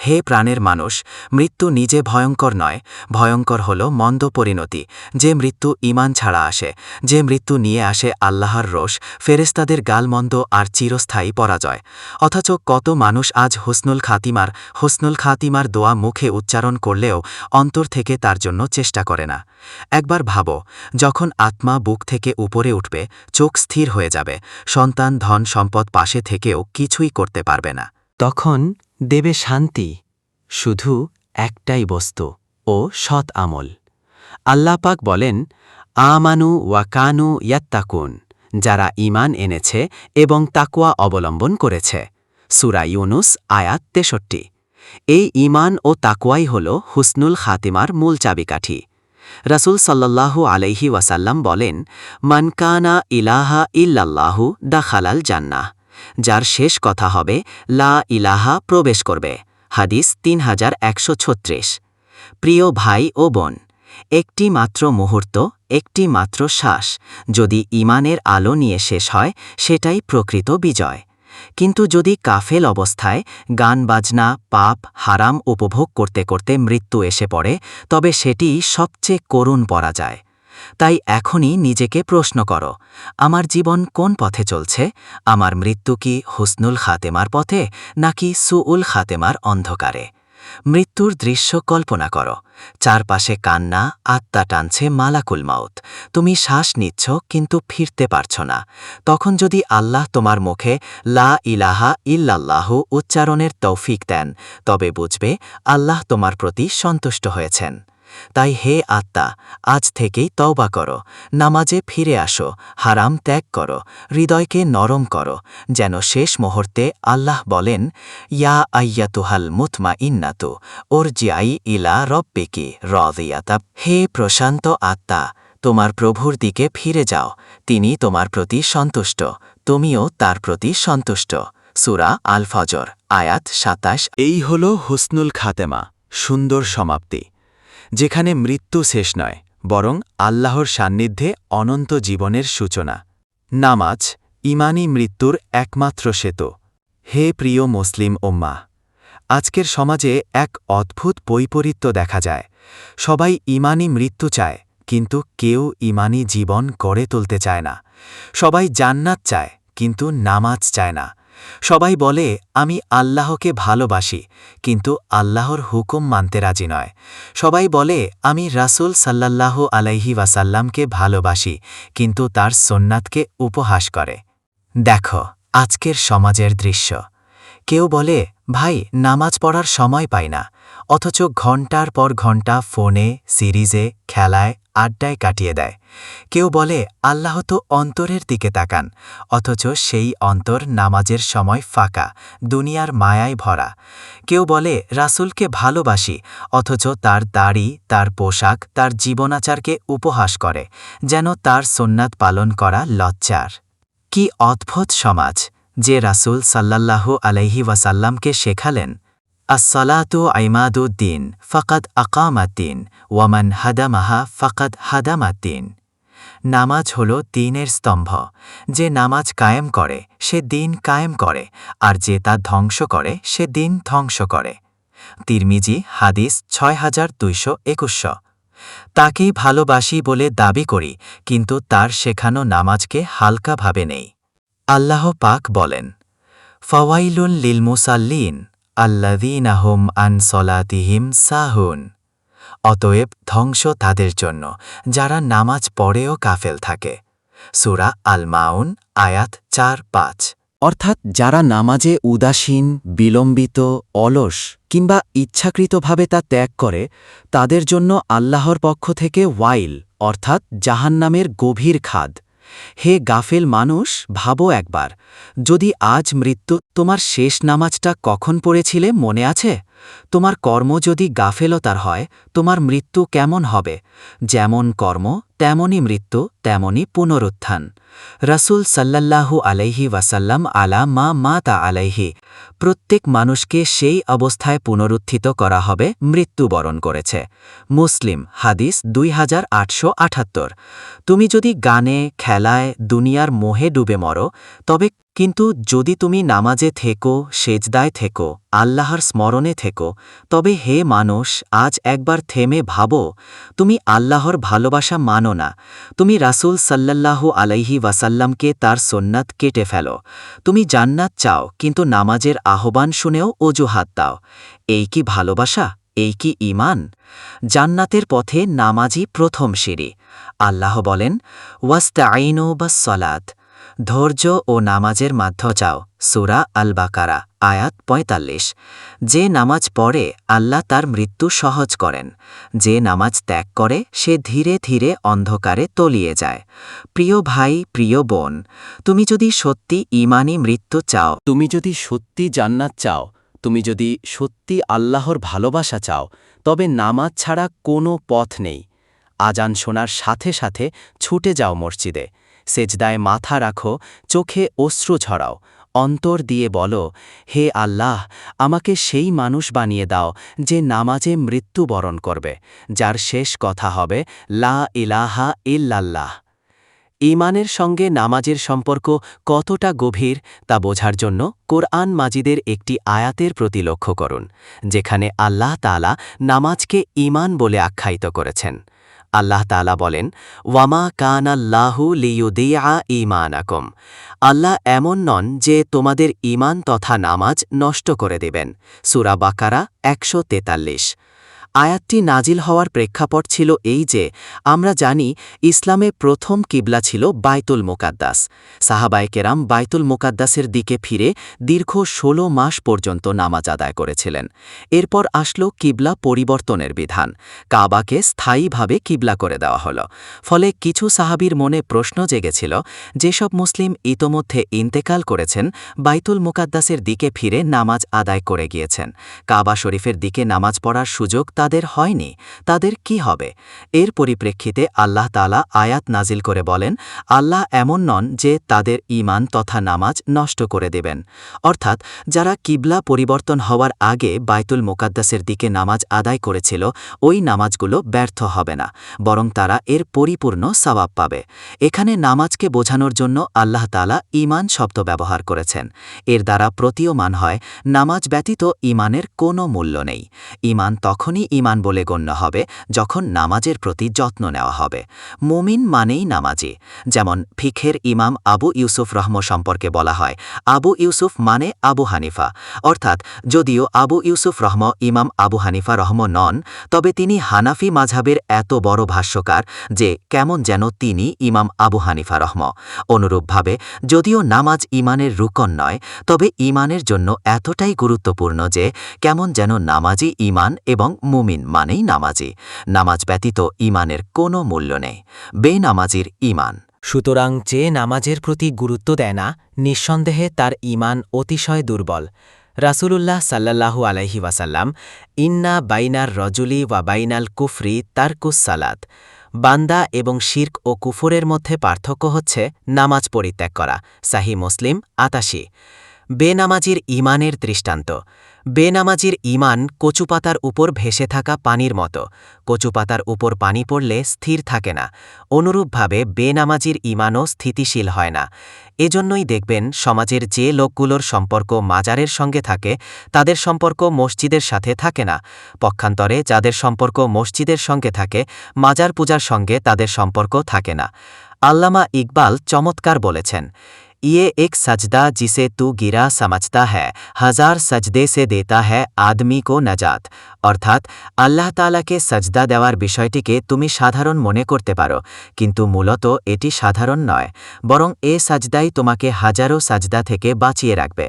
হে প্রাণের মানুষ, মৃত্যু নিজে ভয়ঙ্কর নয়, ভয়ঙ্কর হল মন্দ পরিণতি। যে মৃত্যু ঈমান ছাড়া আসে, যে মৃত্যু নিয়ে আসে আল্লাহর রোষ, ফেরেশতাদের গালমন্দ আর চিরস্থায়ী পরাজয়। অথচ কত মানুষ আজ হুসনুল খাতিমার দোয়া মুখে উচ্চারণ করলেও অন্তর থেকে তার জন্য চেষ্টা করে না। একবার ভাবো, যখন আত্মা বুক থেকে উপরে উঠবে, চোখ স্থির হয়ে যাবে, সন্তান ধন সম্পদ পাশে থেকেও কিছুই করতে পারবে না। তখন দেবে শান্তি, শুধু একটাই বস্তু ও সৎ আমল। আল্লাহ পাক বলেন, আমানু ওয়া কানু ইয়াত্তাকুন, যারা ঈমান এনেছে এবং তাকওয়া অবলম্বন করেছে। সূরা ইউনুস আয়াত 63। এই ঈমান ও তাকওয়াই হল হুসনুল খাতিমার মূল চাবিকাঠি। রাসূল সাল্লাল্লাহু আলাইহি ওয়াসাল্লাম বলেন, মান কানা ইলাহা ইল্লাল্লাহু দাখালাল জান্নাহ, যার শেষ কথা হবে লা ইলাহা প্রবেশ করবে। হাদিস 3136। প্রিয় ভাই ও বোন, একটি মাত্র মুহূর্ত, একটি মাত্র শ্বাস যদি ঈমানের আলো নিয়ে শেষ হয়, সেটাই প্রকৃত বিজয়। কিন্তু যদি কাফেল অবস্থায় গান বাজনা, পাপ, হারাম উপভোগ করতে করতে মৃত্যু এসে পড়ে, তবে সেটি সবচেয়ে করুণ পরাজয়। তাই এখনই নিজেকে প্রশ্ন করো, আমার জীবন কোন পথে চলছে? আমার মৃত্যু কি হুসনুল খাতেমার পথে, নাকি সুউল খাতেমার অন্ধকারে? মৃত্যুর দৃশ্য কল্পনা করো, চারপাশে কান্না, আত্মা টানছে মালাকুল মাউত, তুমি শ্বাস নিচ্ছ কিন্তু ফিরতে পারছ না। তখন যদি আল্লাহ তোমার মুখে লা ইলাহা ইল্লাল্লাহু উচ্চারণের তৌফিক দেন, তবে বুঝবে আল্লাহ তোমার প্রতি সন্তুষ্ট হয়েছেন। তাই হে আত্মা, আজ থেকেই তওবা করো, নামাজে ফিরে আসো, হারাম ত্যাগ করো, হৃদয়কে নরম করো, যেন শেষ মুহূর্তে আল্লাহ বলেন, ইয়া আইয়াতুহাল মুতমাইন্নাতু উরজিআই ইলা রব্বিকি রাদিয়াতাব। হে প্রশান্ত আত্মা, তোমার প্রভুর দিকে ফিরে যাও, তিনি তোমার প্রতি সন্তুষ্ট, তুমিও তার প্রতি সন্তুষ্ট। সূরা আল ফজর আয়াত 27। এই হল হুসনুল খাতেমা, সুন্দর সমাপ্তি, যেখানে মৃত্যু শেষ নয়, বরং আল্লাহর সান্নিধ্যে অনন্ত জীবনের সূচনা। নামাজ ঈমানী মৃত্যুর একমাত্র সেতু। হে প্রিয় মুসলিম উম্মাহ, আজকের সমাজে এক অদ্ভুত বৈপরীত্য দেখা যায়। সবাই ঈমানী মৃত্যু চায়, কিন্তু কেউ ঈমানী জীবন গড়ে তুলতে চায় না। সবাই জান্নাত চায়, কিন্তু নামাজ চায় না। সবাই বলে, আমি আল্লাহকে ভালোবাসি, কিন্তু আল্লাহর হুকুম মানতে রাজি নয়। সবাই বলে, আমি রাসূল সাল্লাল্লাহু আলাইহি ওয়াসাল্লামকে ভালোবাসি, কিন্তু তার সুন্নাতকে উপহাস করে। দেখো আজকের সমাজের দৃশ্য। কেউ বলে, ভাই নামাজ পড়ার সময় পাই না, অথচ ঘণ্টার পর ঘণ্টা ফোনে, সিরিজে, খেলায়, আড্ডায় কাটিয়ে দেয়। কেউ বলে, আল্লাহ তো অন্তরের দিকে তাকান, অথচ সেই অন্তর নামাজের সময় ফাঁকা, দুনিয়ার মায়ায় ভরা। কেউ বলে, রাসূলকে ভালোবাসি, অথচ তার দাড়ি, তার পোশাক, তার জীবনাচারকে উপহাস করে, যেন তার সুন্নাত পালন করা লজ্জার। কি অদ্ভুত সমাজ, যে রাসূল সাল্লাল্লাহু আলাইহি ওয়াসাল্লামকে শেখালেন, আসসালাতু ইমাদুদ্দিন ফাকাদ আকামাদ্দিন ওয়ামান হাদামাহা ফাকাদ হাদামাদ্দিন। নামাজ হল দ্বীনের স্তম্ভ। যে নামাজ কায়েম করে সে দ্বীন কায়েম করে, আর যে তা ধ্বংস করে সে দ্বীন ধ্বংস করে। তিরমিজি হাদিস 6221। তাকেই ভালোবাসি বলে দাবি করি, কিন্তু তার শেখানো নামাজকে হালকাভাবে নেই। আল্লাহ পাক বলেন, ফাওয়াইলুন লিল মুসাল্লিন আল্লাযীনা হুম আন সলাতিহিম সাহুন। অতএব ধ্বংস তাদের জন্য যারা নামাজ পড়েও গাফেল থাকে। সূরা আল মাউন আয়াত 4-5। অর্থাৎ যারা নামাজে উদাসীন, বিলম্বিত, অলস কিংবা ইচ্ছাকৃতভাবে তা ত্যাগ করে, তাদের জন্য আল্লাহর পক্ষ থেকে ওয়াইল অর্থাৎ জাহান্নামের গভীর খাদ। হে গাফেল মানুষ, ভাবো একবার, যদি আজ মৃত্যু, তোমার শেষ নামাজটা কখন পড়েছিলে মনে আছে? তোমার কর্ম যদি গাফেলতার হয় তোমার মৃত্যু কেমন হবে? যেমন কর্ম তেমনই মৃত্যু তেমনই পুনরুত্থান। রাসূল সাল্লাল্লাহু আলাইহি ওয়াসাল্লাম আলা মা মাতা আলাইহি, প্রত্যেক মানুষকে সেই অবস্থায় পুনরুত্থিত করা হবে মৃত্যুবরণ করেছে। মুসলিম হাদিস 2878। তুমি যদি গানে খেলায় দুনিয়ার মোহে ডুবে মরো তবে, কিন্তু যদি তুমি নামাজে থেকো, সেজদায় থেকো, আল্লাহর স্মরণে থেকো, তবে হে মানুষ আজ একবার থেমে ভাবো, তুমি আল্লাহর ভালোবাসা মানো না, তুমি রাসূল সাল্লাল্লাহু আলাইহি ওয়াসাল্লামকে তার সুন্নাত কেটে ফেলো, তুমি জান্নাত চাও কিন্তু নামাজের আহ্বান শুনেও অজুহাত দাও। এই কি ভালোবাসা? এই কি ঈমান? জান্নাতের পথে নামাজই প্রথম সিঁড়ি। আল্লাহ বলেন, ওয়াস্তাঈনু বাস-সালাত, ধৈর্য ও নামাজের মাধ্য চাও। সূরা আল বাকারা আয়াত ৪৫। যে নামাজ পড়ে আল্লাহ তার মৃত্যু সহজ করেন, যে নামাজ ত্যাগ করে সে ধীরে ধীরে অন্ধকারে তলিয়ে যায়। প্রিয় ভাই, প্রিয় বোন, তুমি যদি সত্যি ঈমানী মৃত্যু চাও, তুমি যদি সত্যি জান্নাত চাও, তুমি যদি সত্যি আল্লাহর ভালোবাসা চাও, তবে নামাজ ছাড়া কোনো পথ নেই। আজান শোনার সাথে সাথে ছুটে যাও মসজিদে, সেজদায় মাথা রাখো, চোখে অশ্রু ঝরাও, অন্তর দিয়ে বলো, হে আল্লাহ, আমাকে সেই মানুষ বানিয়ে দাও যে নামাজে মৃত্যুবরণ করবে, যার শেষ কথা হবে লা ইলাহা ইল্লাল্লাহ। ঈমানের সঙ্গে নামাজের সম্পর্ক কতটা গভীর তা বোঝার জন্য কোরআন মাজিদের একটি আয়াতের প্রতি লক্ষ্য করুন, যেখানে আল্লাহ তাআলা নামাজকে ঈমান বলে আখ্যায়িত করেছেন। আল্লাহ তাআলা বলেন, ওয়ামা কানাল্লাহু লিয়ুদিআ ঈমানাকুম, আল্লাহ এমন নন যে তোমাদের ঈমান তথা নামাজ নষ্ট করে দেবেন। সূরা বাকারা ১৪৩। আয়াতটি নাজিল হওয়ার প্রেক্ষাপট ছিল এই যে, আমরা জানি ইসলামে প্রথম কিবলা ছিল বাইতুল মুকাদ্দাস। সাহাবায়ে কেরাম বাইতুল মুকাদ্দাসের দিকে ফিরে দীর্ঘ ১৬ মাস পর্যন্ত নামাজ আদায় করেছিলেন। এরপর আসলো কিবলা পরিবর্তনের বিধান, কাবাকে স্থায়ীভাবে কিবলা করে দেওয়া হলো। ফলে কিছু সাহাবীর মনে প্রশ্ন জেগেছিল, যেসব মুসলিম ইতোমধ্যে ইন্তেকাল করেছেন, বাইতুল মুকাদ্দাসের দিকে ফিরে নামাজ আদায় করে গিয়েছেন, কাবা শরীফের দিকে নামাজ পড়ার সুযোগ তাদের হয়নি, তাদের কি হবে? এর পরিপ্রেক্ষিতে আল্লাহ তাআলা আয়াত নাজিল করে বলেন, আল্লাহ এমন নন যে তাদের ঈমান তথা নামাজ নষ্ট করে দেবেন। অর্থাৎ যারা কিবলা পরিবর্তন হওয়ার আগে বাইতুল মুকাদ্দাসের দিকে নামাজ আদায় করেছিল, ওই নামাজগুলো ব্যর্থ হবে না, বরং তারা এর পরিপূর্ণ সওয়াব পাবে। এখানে নামাজকে বোঝানোর জন্য আল্লাহ তাআলা ঈমান শব্দ ব্যবহার করেছেন। এর দ্বারা প্রতীয়মান হয় নামাজ ব্যতীত ঈমানের কোনো মূল্য নেই। ঈমান তখনই ঈমান বলে গণ্য হবে যখন নামাজের প্রতি যত্ন নেওয়া হবে। মুমিন মানেই নামাজি। যেমন ফিকহের ইমাম আবু ইউসুফ রহম সম্পর্কে বলা হয়, আবু ইউসুফ মানে আবু হানিফা। অর্থাৎ যদিও আবু ইউসুফ রহম ইমাম আবু হানিফা রহম নন, তবে তিনি হানাফি মাযহাবের এত বড় ভাষ্যকার যে কেমন যেন তিনি ইমাম আবু হানিফা রহম। অনুরূপভাবে যদিও নামাজ ঈমানের রুকন নয়, তবে ঈমানের জন্য এতটাই গুরুত্বপূর্ণ যে কেমন যেন নামাজি ঈমান এবং মুমিন মানেই নামাজি। নামাজ ব্যতীত ঈমানের কোনো মূল্য নেই। বেনামাজির ঈমান। সুতরাং যে নামাজের প্রতি গুরুত্ব দেয় না, নিঃসন্দেহে তার ঈমান অতিশয় দুর্বল। রাসূলুল্লাহ সাল্লাল্লাহু আলাইহি ওয়াসাল্লাম, ইন্না বাইনার রজুলি ওয়া বাইনাল কুফরি তারকুস সালাত, বান্দা এবং শিরক ও কুফরের মধ্যে পার্থক্য হচ্ছে নামাজ পরিত্যাগ করা। সাহিহ মুসলিম ৮৮। বেনামাজির ঈমানের দৃষ্টান্ত। বেনামাজির ঈমান কচুপাতার উপর ভেসে থাকা পানির মতো। কচুপাতার উপর পানি পড়লে স্থির থাকে না, অনুরূপভাবে বেনামাজির ঈমানও স্থিতিশীল হয় না। এজন্যই দেখবেন সমাজের যে লোকগুলোর সম্পর্ক মাজারের সঙ্গে থাকে, তাদের সম্পর্ক মসজিদের সাথে থাকে না। পক্ষান্তরে যাদের সম্পর্ক মসজিদের সঙ্গে থাকে, মাজার পূজার সঙ্গে তাদের সম্পর্ক থাকে না। আল্লামা ইকবাল চমৎকার বলেছেন, ये एक सजदा जिसे तू गिरा समझता है, हजार सजदे से देता है आदमी को नजात। অর্থাৎ আল্লাহ তাআলাকে সাজদা দেওয়ার বিষয়টিকে তুমি সাধারণ মনে করতে পারো, কিন্তু মূলত এটি সাধারণ নয়, বরং এ সাজদাই তোমাকে হাজারো সাজদা থেকে বাঁচিয়ে রাখবে।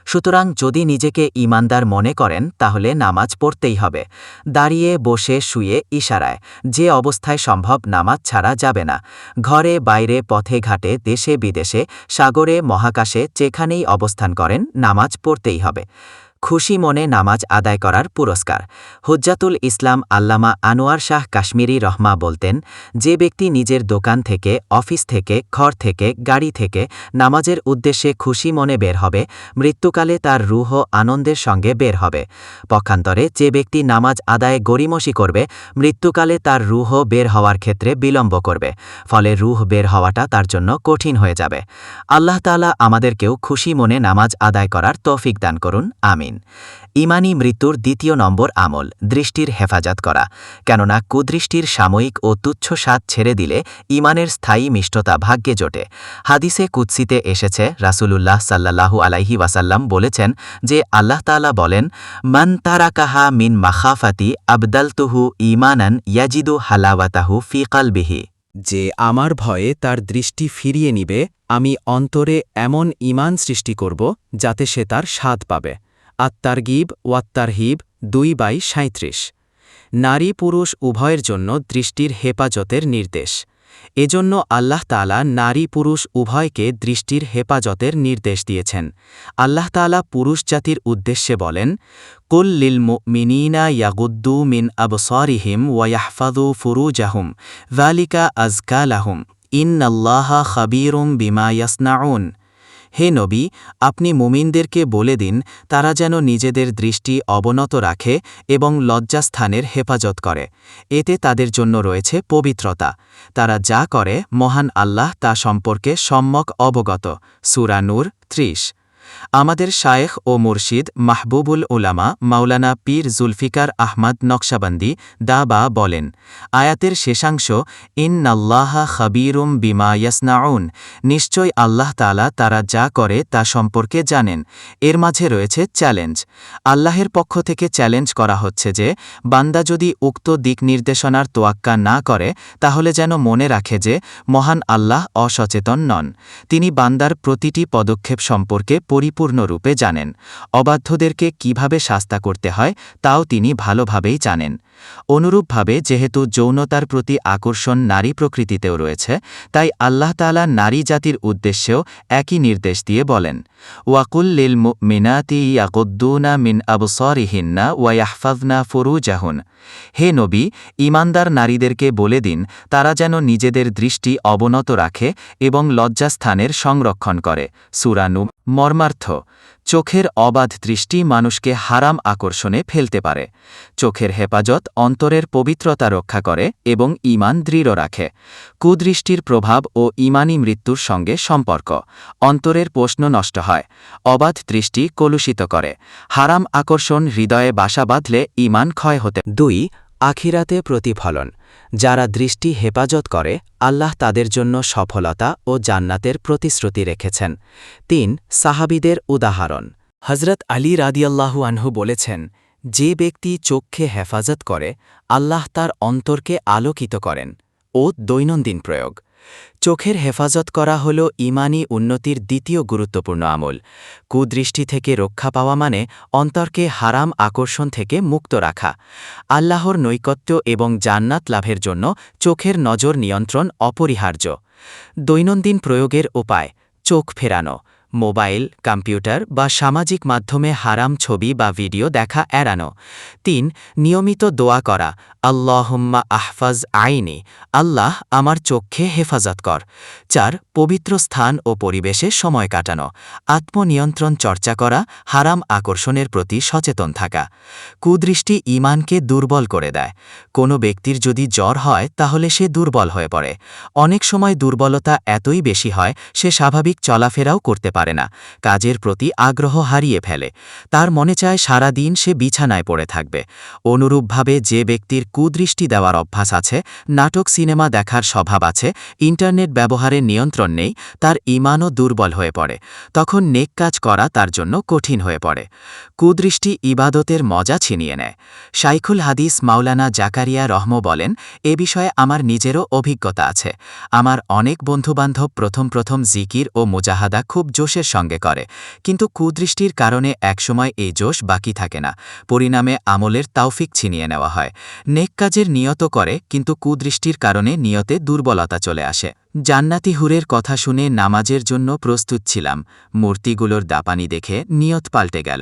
সুতরাং যদি নিজেকে ঈমানদার মনে করেন তাহলে নামাজ পড়তেই হবে। দাঁড়িয়ে, বসে, শুয়ে, ইশারায়, যে অবস্থায় সম্ভব নামাজ ছাড়া যাবে না। ঘরে, বাইরে, পথে ঘাটে, দেশে বিদেশে, সাগরে, মহাকাশে যেখানেই অবস্থান করেন নামাজ পড়তেই হবে। খুশি মনে নামাজ আদায় করার পুরস্কার। হুজ্জাতুল ইসলাম আল্লামা আনোয়ার শাহ কাশ্মীরি রহমা বলতেন, যে ব্যক্তি নিজের দোকান থেকে, অফিস থেকে, ঘর থেকে, গাড়ি থেকে নামাজের উদ্দেশ্যে খুশি মনে বের হবে, মৃত্যুকালে তার রূহ আনন্দের সঙ্গে বের হবে। পক্ষান্তরে যে ব্যক্তি নামাজ আদায়ে গড়িমসি করবে, মৃত্যুকালে তার রূহ বের হওয়ার ক্ষেত্রে বিলম্ব করবে, ফলে রূহ বের হওয়াটা তার জন্য কঠিন হয়ে যাবে। আল্লাহ তাআলা আমাদেরকেও খুশি মনে নামাজ আদায় করার তৌফিক দান করুন, আমিন। ঈমানী মৃত্যুর দ্বিতীয় নম্বর আমল দৃষ্টির হেফাজত করা। কেননা কুদৃষ্টির সাময়িক ও তুচ্ছ স্বাদ ছেড়ে দিলে ঈমানের স্থায়ী মিষ্টতা ভাগ্যে জোটে। হাদিসে কুদসিতে এসেছে, রাসূলুল্লাহ সাল্লাল্লাহু আলাইহি ওয়াসাল্লাম বলেছেন যে আল্লাহ তাআলা বলেন, মান তারাকাহা মিন মাখাফাতি আবদালতুহু ঈমানান ইয়াজিদু হালাওয়াতাহু ফি কলবিহি। যে আমার ভয়ে তার দৃষ্টি ফিরিয়ে নিবে, আমি অন্তরে এমন ঈমান সৃষ্টি করব যাতে সে তার স্বাদ পাবে। আত-তারগিব ওয়াত-তারহিব 2/37। নারী পুরুষ উভয়ের জন্য দৃষ্টির হেফাজতের নির্দেশ। এজন্য আল্লাহ তাআলা নারী পুরুষ উভয়কে দৃষ্টির হেফাজতের নির্দেশ দিয়েছেন। আল্লাহ তাআলা পুরুষ জাতির উদ্দেশ্যে বলেন, কুল লিল মুমিনিনা ইয়াগুদ্দু মিন আবসারিহিম ওয়া ইয়াহফাযু ফুরুজাহুম যালিকা আযকা লাহুম ইন্নাল্লাহা খাবীরুম বিমা ইয়াসনাউন। হে নবী, আপনি মুমিনদেরকে বলে দিন তারা যেন নিজেদের দৃষ্টি অবনত রাখে এবং লজ্জাস্থানের হেফাজত করে। এতে তাদের জন্য রয়েছে পবিত্রতা। তারা যা করে মহান আল্লাহ তা সম্পর্কে সম্যক অবগত। সূরা নূর 30। আমাদের শায়েখ ও মুর্শিদ মাহবুবুল উলামা মাওলানা পীর জুলফিকার আহমদ নকশাবন্দি দাবা বলেন, আয়াতের শেষাংশ ইন্নাল্লাহা খাবীরুম বিমা ইয়াসনাউন, নিশ্চয় আল্লাহ তাআলা তারা যা করে তা সম্পর্কে জানেন। এর মাঝে রয়েছে চ্যালেঞ্জ। আল্লাহের পক্ষ থেকে চ্যালেঞ্জ করা হচ্ছে যে বান্দা যদি উক্ত দিক নির্দেশনার তোয়াক্কা না করে, তাহলে যেন মনে রাখে যে মহান আল্লাহ অসচেতন নন। তিনি বান্দার প্রতিটি পদক্ষেপ সম্পর্কে পরিপূর্ণরূপে জানেন। অবাধ্যদেরকে কিভাবে শাস্তা করতে হয় তাও তিনি ভালোভাবেই জানেন। অনুরূপভাবে যেহেতু যৌনতার প্রতি আকর্ষণ নারী প্রকৃতিতেও রয়েছে, তাই আল্লাহ তাআলা নারী জাতির উদ্দেশ্যেও একই নির্দেশ দিয়ে বলেন, ওয়াকুল লিল মুমিনাতি ইয়াগুদ্দুনা মিন আবসারিহিন্না ওয়া ইয়াহফাযনা ফুরুজাহুন। হে নবী, ঈমানদার নারীদেরকে বলে দিন তারা যেন নিজেদের দৃষ্টি অবনত রাখে এবং লজ্জাস্থানের সংরক্ষণ করে। সূরা নূর। মর্মার্থ, চোখের অবাধ দৃষ্টি মানুষকে হারাম আকর্ষণে ফেলতে পারে। চোখের হেফাজত অন্তরের পবিত্রতা রক্ষা করে এবং ঈমান দৃঢ় রাখে। কুদৃষ্টির প্রভাব ও ঈমানী মৃত্যুর সঙ্গে সম্পর্ক। অন্তরের প্রশ্ন নষ্ট হয়। অবাধ দৃষ্টি কলুষিত করে। হারাম আকর্ষণ হৃদয়ে বাসা বাঁধলে ঈমান ক্ষয় হতে। 2. আখিরাতে প্রতিফলন। যারা দৃষ্টি হেফাজত করে, আল্লাহ তাদের জন্য সফলতা ও জান্নাতের প্রতিশ্রুতি রেখেছেন। 3. সাহাবীদের উদাহরণ। হযরত আলী রাদিয়াল্লাহু আনহু বলেছেন, যে ব্যক্তি চোখে হেফাজত করে, আল্লাহ তার অন্তরকে আলোকিত করেন। ও দৈনন্দিন প্রয়োগ। চোখের হেফাজত করা হল ঈমানী উন্নতির দ্বিতীয় গুরুত্বপূর্ণ আমল। কুদৃষ্টি থেকে রক্ষা পাওয়া মানে অন্তরকে হারাম আকর্ষণ থেকে মুক্ত রাখা। আল্লাহর নৈকট্য এবং জান্নাত লাভের জন্য চোখের নজর নিয়ন্ত্রণ অপরিহার্য। দৈনন্দিন প্রয়োগের উপায়: চোখ ফেরানো। মোবাইল, কম্পিউটার বা সামাজিক মাধ্যমে হারাম ছবি বা ভিডিও দেখা এড়ানো। 3. নিয়মিত দোয়া করা। আল্লাহুম্মা আহফাজ আইনি, আল্লাহ আমার চোখে হেফাজত কর। 4. পবিত্র স্থান ও পরিবেশে সময় কাটানো। আত্মনিয়ন্ত্রণ চর্চা করা, হারাম আকর্ষণের প্রতি সচেতন থাকা। কুদৃষ্টি ঈমানকে দুর্বল করে দেয়। কোনো ব্যক্তির যদি জ্বর হয় তাহলে সে দুর্বল হয়ে পড়ে। অনেক সময় দুর্বলতা এতই বেশি হয় সে স্বাভাবিক চলাফেরাও করতে পারে না, কাজের প্রতি আগ্রহ হারিয়ে ফেলে। তার মনে চায় সারা দিন সে বিছানায় পড়ে থাকবে। অনুরূপভাবে যে ব্যক্তির কুদৃষ্টি দেওয়ার অভ্যাস আছে, নাটক সিনেমা দেখার স্বভাব আছে, ইন্টারনেট ব্যবহারের নিয়ন্ত্রণ নেই, তার ঈমানও দুর্বল হয়ে পড়ে। তখন নেক কাজ করা তার জন্য কঠিন হয়ে পড়ে। কুদৃষ্টি ইবাদতের মজা ছিনিয়ে নেয়। শাইখুল হাদিস মাওলানা জাকারিয়া রহম বলেন, এ বিষয়ে আমার নিজেরও অভিজ্ঞতা আছে। আমার অনেক বন্ধুবান্ধব প্রথম জিকির ও মুজাহাদা খুব জোশের সঙ্গে করে, কিন্তু কুদৃষ্টির কারণে একসময় এই জোশ বাকি থাকে না। পরিণামে আমলের তাওফিক ছিনিয়ে নেওয়া হয়। নেক কাজের নিয়ত করে, কিন্তু কুদৃষ্টির কারণে নিয়তে দুর্বলতা চলে আসে। জান্নাতি হুরের কথা শুনে নামাজের জন্য প্রস্তুত ছিলাম। মূর্তিগুলোর দাপানি দেখে নিয়ত পাল্টে গেল।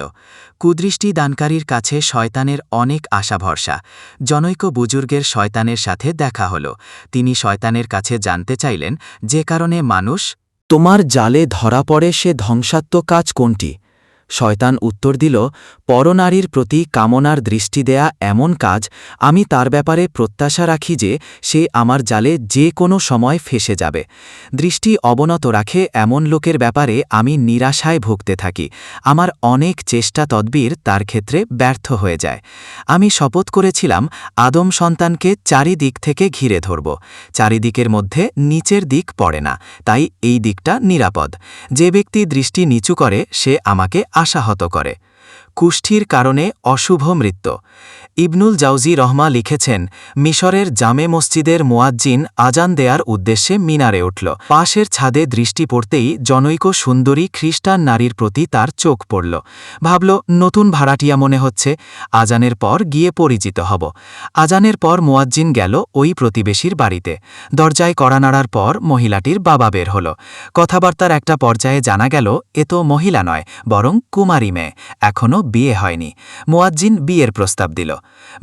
কুদৃষ্টি দানকারীর কাছে শয়তানের অনেক আশা ভরসা। জনৈক বুজুর্গের শয়তানের সাথে দেখা হলো। তিনি শয়তানের কাছে জানতে চাইলেন যে কারণে মানুষ তোমার জালে ধরা পড়ে সে ধ্বংসাত্মক কাজ কোনটি? শয়তান উত্তর দিল, পরনারীর প্রতি কামনার দৃষ্টি দেয়া এমন কাজ, আমি তার ব্যাপারে প্রত্যাশা রাখি যে সে আমার জালে যে কোনো সময় ফেসে যাবে। দৃষ্টি অবনত রাখে এমন লোকের ব্যাপারে আমি নিরাশায় ভুগতে থাকি। আমার অনেক চেষ্টা তদবির তার ক্ষেত্রে ব্যর্থ হয়ে যায়। আমি শপথ করেছিলাম আদম সন্তানকে চারিদিক থেকে ঘিরে ধরব। চারিদিকের মধ্যে নিচের দিক পড়ে না, তাই এই দিকটা নিরাপদ। যে ব্যক্তি দৃষ্টি নিচু করে সে আমাকে আশাহত করে। কুষ্ঠির কারণে অশুভ মৃত্যু। ইবনুল জাউজি রহমা লিখেছেন, মিশরের জামে মসজিদের মুয়াজ্জিন আজান দেয়ার উদ্দেশ্যে মিনারে উঠল। পাশের ছাদে দৃষ্টি পড়তেই জনৈক সুন্দরী খ্রিস্টান নারীর প্রতি তার চোখ পড়ল। ভাবল, নতুন ভাড়াটিয়া মনে হচ্ছে, আজানের পর গিয়ে পরিচিত হব। আজানের পর মুয়াজ্জিন গেল ওই প্রতিবেশীর বাড়িতে। দরজায় কড়া নাড়ার পর মহিলাটির বাবা বের হল। কথাবার্তার একটা পর্যায়ে জানা গেল এ তো মহিলা নয়, বরং কুমারী মেয়ে, এখনও বিয়ে হয়নি। মুয়াজ্জিন বিয়ের প্রস্তাব দিল।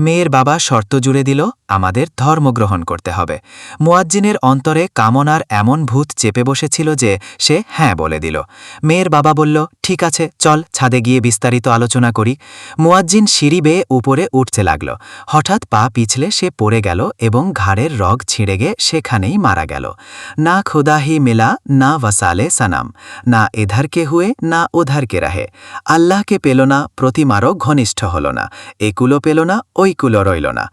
মেয়ের বাবা শর্ত জুড়ে দিল, আমাদের ধর্মগ্রহণ করতে হবে। মুয়াজ্জিনের অন্তরে কামনার এমন ভূত চেপে বসেছিল যে সে হ্যাঁ বলে দিল। মেয়ের বাবা বলল, ঠিক আছে, চল ছাদে গিয়ে বিস্তারিত আলোচনা করি। মুয়াজ্জিন সিঁড়ি বেয়ে উপরে উঠতে লাগল। হঠাৎ পা পিছলে সে পড়ে গেল এবং ঘাড়ের রগ ছিঁড়ে গে সেখানেই মারা গেল। না খুদা হি মিলা, না ওয়াসালে সানাম, না এধারকে হুয়ে, না ওধারকে রাহে। আল্লাহকে পেল না, প্রতিমারও ঘনিষ্ঠ হল না, একুলো পেল না, ওই কুলো রইল না।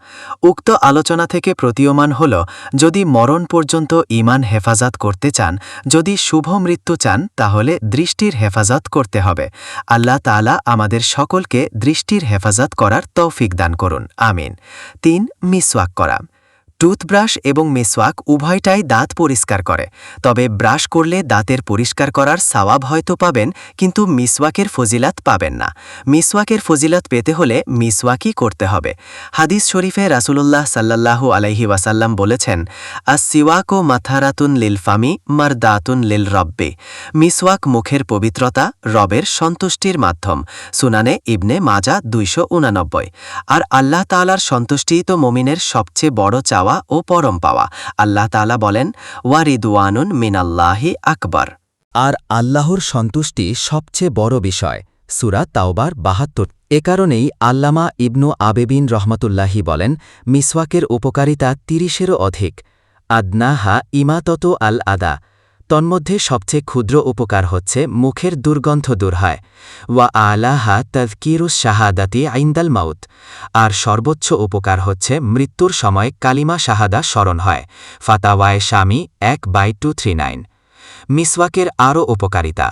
উক্ত আলোচনা থেকে প্রতীয়মান হল, যদি মরণ পর্যন্ত ঈমান হেফাজত করতে চান, যদি শুভ মৃত্যু চান, তাহলে দৃষ্টির হেফাজত করতে হবে। আল্লাহ তাআলা আমাদের সকলকে দৃষ্টির হেফাজত করার তৌফিক দান করুন, আমিন। ৩. মিসওয়াক করা। টুথব্রাশ এবং মিসওয়াক উভয়টাই দাঁত পরিষ্কার করে, তবে ব্রাশ করলে দাঁতের পরিষ্কার করার সওয়াব হয়তো পাবেন, কিন্তু মিসওয়াকের ফজিলাত পাবেন না। মিসওয়াকের ফজিলাত পেতে হলে মিসওয়াকই করতে হবে। হাদিস শরীফে রাসূলুল্লাহ সাল্লাল্লাহু আলাইহি ওয়াসাল্লাম বলেছেন, আস-সিওয়াকু মাথারাতুন লিল ফামি মারদাতুন লিল রব্বি। মিসওয়াক মুখের পবিত্রতা, রবের সন্তুষ্টির মাধ্যম। সুনানে ইবনে মাজা 289। আর আল্লাহ তাআলার সন্তুষ্টিই তো মুমিনের সবচেয়ে বড় চাওয়া ও পরম পাওয়া। আল্লাহ তাআলা বলেন, ওয়া রিদওয়ানুন মিনাল্লাহি আকবার। আর আল্লাহর সন্তুষ্টি সবচেয়ে বড় বিষয়। সূরা তাওবার ৭২। এ কারণেই আল্লামা ইবনু আবেবিন রহমতুল্লাহি বলেন, মিসওয়াকের উপকারিতা ৩০-এরও অধিক। আদনাহা ইমাতত আল আদা। তন্মধ্যে সবচেয়ে ক্ষুদ্র উপকার হচ্ছে মুখের দুর্গন্ধ দূর হয়। ওয়া আলাহা তাযকিরুস শাহাদাতি আইন্দাল মাউত। আর সর্বোচ্চ উপকার হচ্ছে মৃত্যুর সময় কালিমা শাহাদা স্মরণ হয়। ফাতাওয়ায়ে শামি 1/239। মিসওয়াকের আরও উপকারিতা।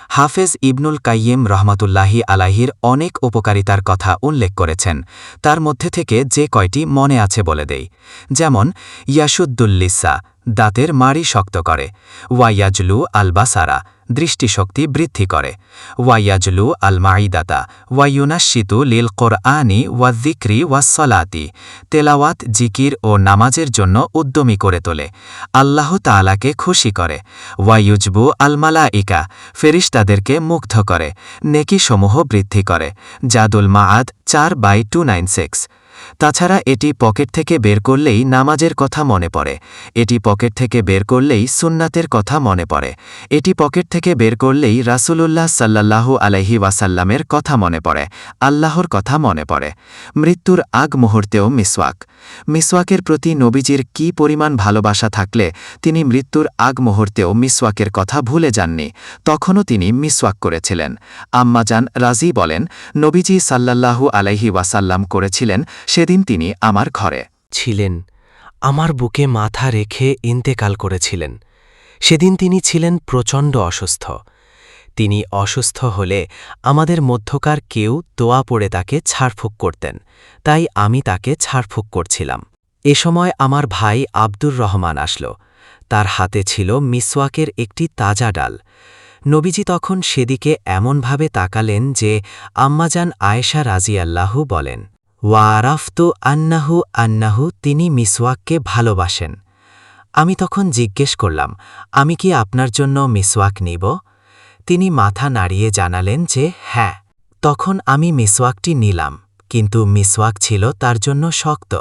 হাফেজ ইবনুল কাইয়িম রহমতুল্লাহি আলাইহির অনেক উপকারিতার কথা উল্লেখ করেছেন, তার মধ্যে থেকে যে কয়টি মনে আছে বলে দেই। যেমন, ইয়াসুদ্দুল্লিসা, দাঁতের মাড়ি শক্ত করে। ওয়াইয়াজলু আল বাসারা, দৃষ্টিশক্তি বৃদ্ধি করে। ওয়াইয়াজলু আল মাইদাতা, ওয়াইয়ুনাশিতু লিল কোরআনি ওয়াযিকরি ওয়াসসালাতি, তেলাওয়াত, জিকির ও নামাজের জন্য উদ্যমী করে তোলে। আল্লাহ তাআলাকে খুশি করে। ওয়াইয়ুজবু আল মালাইকা, ফেরেশতাদেরকে মুগ্ধ করে। নেকিসমূহ বৃদ্ধি করে। জাদুল মাআদ 4/296। তাছাড়া এটি পকেট থেকে বের করলেই নামাজের কথা মনে পড়ে। এটি পকেট থেকে বের করলেই সুন্নাতের কথা মনে পড়ে। এটি পকেট থেকে বের করলেই রাসূলুল্লাহ সাল্লাল্লাহু আলাইহি ওয়াসাল্লামের কথা মনে পড়ে, আল্লাহর কথা মনে পড়ে। মৃত্যুর আগ মুহূর্তেও মিসওয়াক। মিসওয়াকের প্রতি নবীজির কী পরিমাণ ভালোবাসা থাকলে তিনি মৃত্যুর আগ মুহূর্তেও মিসওয়াকের কথা ভুলে যাননি, তখনও তিনি মিসওয়াক করেছিলেন। আম্মাজান রাজি বলেন, নবীজি সাল্লাল্লাহু আলাইহি ওয়াসাল্লাম করেছিলেন, সেদিন তিনি আমার ঘরে ছিলেন, আমার বুকে মাথা রেখে ইন্তেকাল করেছিলেন। সেদিন তিনি ছিলেন প্রচণ্ড অসুস্থ। তিনি অসুস্থ হলে আমাদের মধ্যকার কেউ দোয়া পড়ে তাকে ছাড়ফুঁক করতেন, তাই আমি তাকে ছাড়ফুঁক করছিলাম। এ সময় আমার ভাই আব্দুর রহমান আসল। তার হাতে ছিল মিসওয়াকের একটি তাজা ডাল। নবীজি তখন সেদিকে এমনভাবে তাকালেন যে আম্মাজান আয়েশা রাজিয়াল্লাহু বলেন, ওয়ারাফতু আন্নাহু তিনি মিসওয়াককে ভালোবাসেন। আমি তখন জিজ্ঞেস করলাম, আমি কি আপনার জন্য মিসওয়াক নিব? তিনি মাথা নাড়িয়ে জানালেন যে হ্যাঁ। তখন আমি মিসওয়াকটি নিলাম, কিন্তু মিসওয়াক ছিল তার জন্য শক্ত।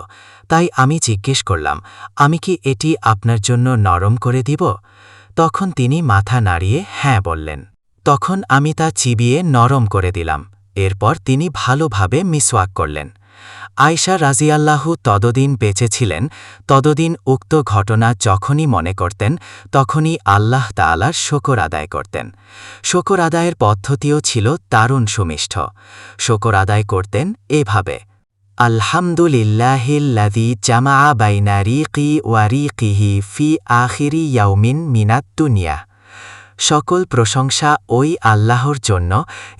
তাই আমি জিজ্ঞেস করলাম, আমি কি এটি আপনার জন্য নরম করে দিব? তখন তিনি মাথা নাড়িয়ে হ্যাঁ বললেন। তখন আমি তা চিবিয়ে নরম করে দিলাম। এরপর তিনি ভালোভাবে মিসওয়াক করলেন। আয়শা রাজিয়াল্লাহু ততদিন বেঁচে ছিলেন, ততদিন উক্ত ঘটনা যখনই মনে করতেন তখনই আল্লাহ তাআলার শকর আদায় করতেন। শকর আদায়ের পদ্ধতিও ছিল দারুণ সুমিষ্ঠ। শকর আদায় করতেন এভাবে: আলহামদুলিল্লাহিল্লাযী জামাআ বাইনা রিকি ওয়া রিকিহি ফি আখিরি ইয়াউমিন মিনাত দুনিয়া। সকল প্রশংসা ওই আল্লাহর জন্য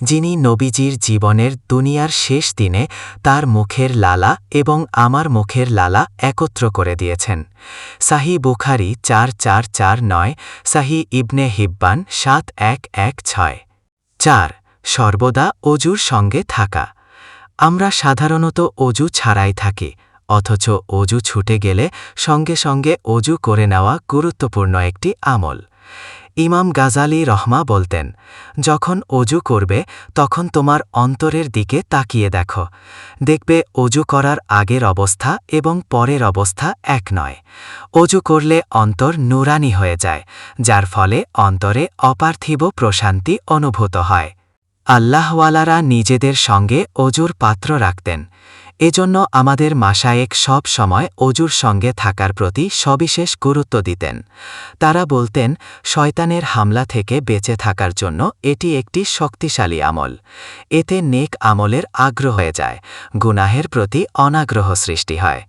যিনি নবীজির জীবনের দুনিয়ার শেষ দিনে তার মুখের লালা এবং আমার মুখের লালা একত্র করে দিয়েছেন। সাহি বুখারী 4449, সাহি ইবনে হিব্বান 7116। 4. সর্বদা অজুর সঙ্গে থাকা। আমরা সাধারণত অজু ছাড়াই থাকি, অথচ অজু ছুটে গেলে সঙ্গে সঙ্গে অজু করে নেওয়া গুরুত্বপূর্ণ একটি আমল। ইমাম গাজালি রহমা বলতেন, যখন অজু করবে তখন তোমার অন্তরের দিকে তাকিয়ে দেখো। দেখবে অজু করার আগের অবস্থা এবং পরের অবস্থা এক নয়। অজু করলে অন্তর নুরানি হয়ে যায়, যার ফলে অন্তরে অপার্থিব প্রশান্তি অনুভূত হয়। আল্লাহওয়ালারা নিজেদের সঙ্গে অজুর পাত্র রাখতেন। এজন্য আমাদের মাশায়েখ সব সময় অজুর সঙ্গে থাকার প্রতি সবিশেষ গুরুত্ব দিতেন। তারা বলতেন, শয়তানের হামলা থেকে বেঁচে থাকার জন্য এটি একটি শক্তিশালী আমল। এতে নেক আমলের আগ্রহ হয়ে যায়, গুনাহের প্রতি অনাগ্রহ সৃষ্টি হয়।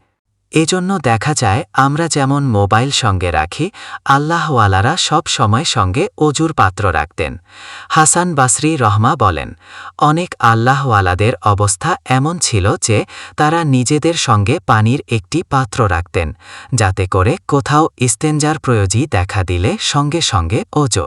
এজন্য দেখা যায় আমরা যেমন মোবাইল সঙ্গে রাখি, আল্লাহওয়ালারা সব সময় সঙ্গে অজুর পাত্র রাখতেন। হাসান বাসরি রহমা বলেন, অনেক আল্লাহওয়ালাদের অবস্থা এমন ছিল যে তারা নিজেদের সঙ্গে পানির একটি পাত্র রাখতেন, যাতে করে কোথাও ইস্তেঞ্জার প্রয়োজনই দেখা দিলে সঙ্গে সঙ্গে অজু